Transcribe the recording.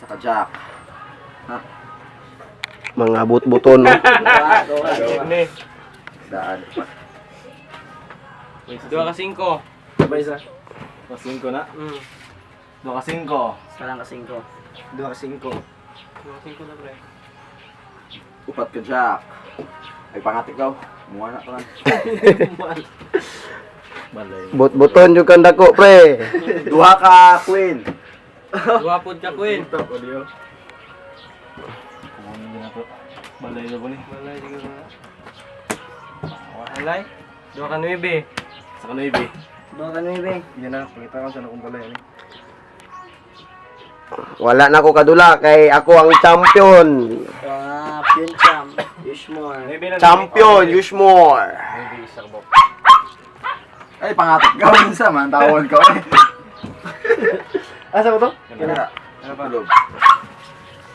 Saka jack. Ha? Mga but-buton. No? Ini. Daan. 2 ka 5. Sabay isa. 5 na. 2 ka 5. Salang kasing ko. 2 ka 5. 2 ka 5 na pre. Upat ka jack. Ay pangatik daw. Muna ka lang. Balay. But-buton yung kanda ko, pre. Duha ka queen. 2 pud ka queen. Top audio. Ano na to? Balay na po ni. Malay di ka. Malay. 2 ka 9. Sa kanoy, be. Doon ka nung ibe. Yan na, pakita ko sa kung balay ni. Wala na ako kadula kay ako ang champion. Pure champ. Ushmore. Champion, use more. Maybe isa ka ba? Ay pangatik ka. Minsan man. Tawag ka eh. Asa ko to? Kaya. Ano ba? Tulog.